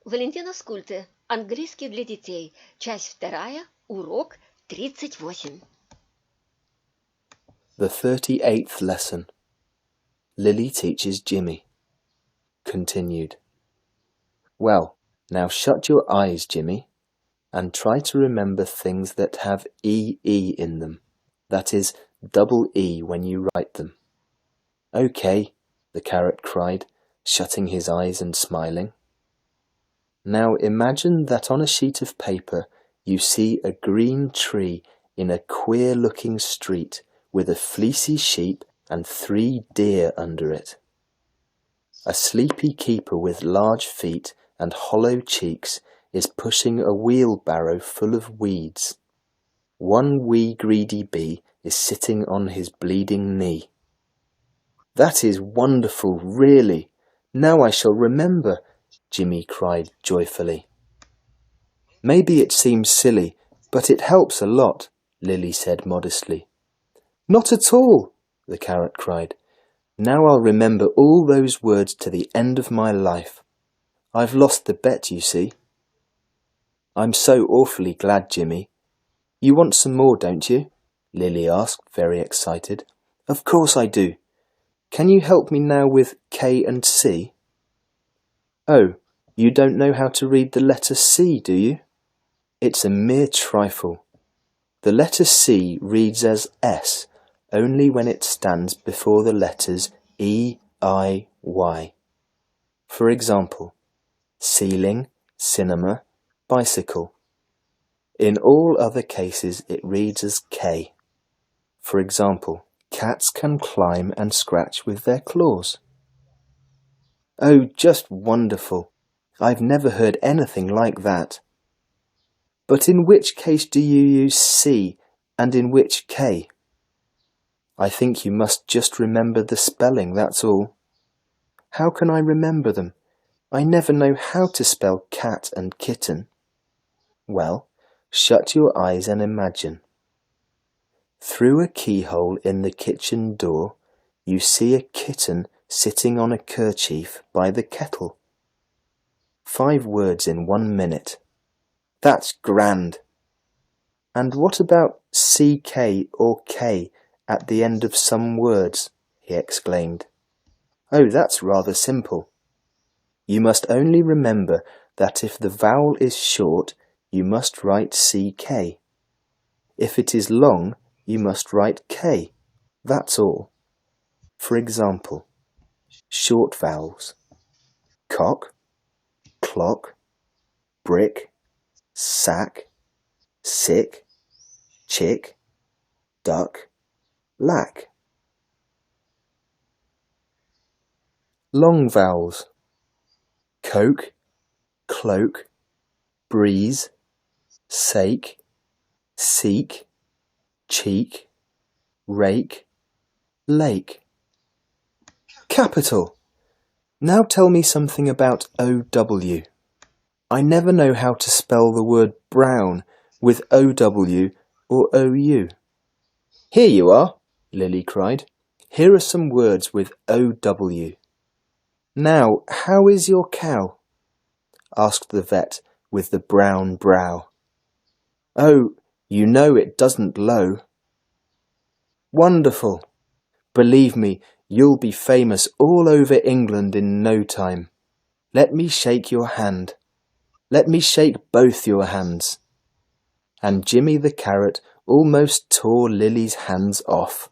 Валентина Скультэ. Английский для детей. Часть 2. Урок 38. The 38th lesson. Lily teaches Jimmy. Continued. Well, now shut your eyes, Jimmy, and try to remember things that have EE in them. That is, double E when you write them. Okay, the carrot cried, shutting his eyes and smiling. Now imagine that on a sheet of paper you see a green tree in a queer-looking street with a fleecy sheep and 3 deer under it. A sleepy keeper with large feet and hollow cheeks is pushing a wheelbarrow full of weeds. One wee greedy bee is sitting on his bleeding knee. That is wonderful, really. Now I shall remember, Jimmy cried joyfully. Maybe it seems silly, but it helps a lot, Lily said modestly. Not at all, the carrot cried. Now I'll remember all those words to the end of my life. I've lost the bet, you see. I'm so awfully glad, Jimmy. You want some more, don't you? Lily asked, very excited. Of course I do. Can you help me now with K and C? Oh, you don't know how to read the letter C, do you? It's a mere trifle. The letter C reads as S, only when it stands before the letters E, I, Y. For example, ceiling, cinema, bicycle. In all other cases it reads as K. For example, cats can climb and scratch with their claws. Oh, just wonderful. I've never heard anything like that. But in which case do you use C and in which K? I think you must just remember the spelling, that's all. How can I remember them? I never know how to spell cat and kitten. Well, shut your eyes and imagine. Through a keyhole in the kitchen door, you see a kitten sitting on a kerchief by the kettle. 5 words in 1 minute. That's grand. And what about CK or K at the end of some words? He exclaimed. Oh, that's rather simple. You must only remember that if the vowel is short, you must write CK. If it is long, you must write K. That's all. For example, short vowels. Cock, clock, brick, sack, sick, chick, duck, lack. Long vowels. Coke, cloak, breeze, sake, seek, cheek, rake, lake. Capital! Now tell me something about OW. I never know how to spell the word brown with OW or OU. Here you are, Lily cried. Here are some words with OW. Now, how is your cow? Asked the vet with the brown brow. Oh, you know it doesn't low. Wonderful! Believe me, you'll be famous all over England in no time. Let me shake your hand. Let me shake both your hands. And Jimmy the carrot almost tore Lily's hands off.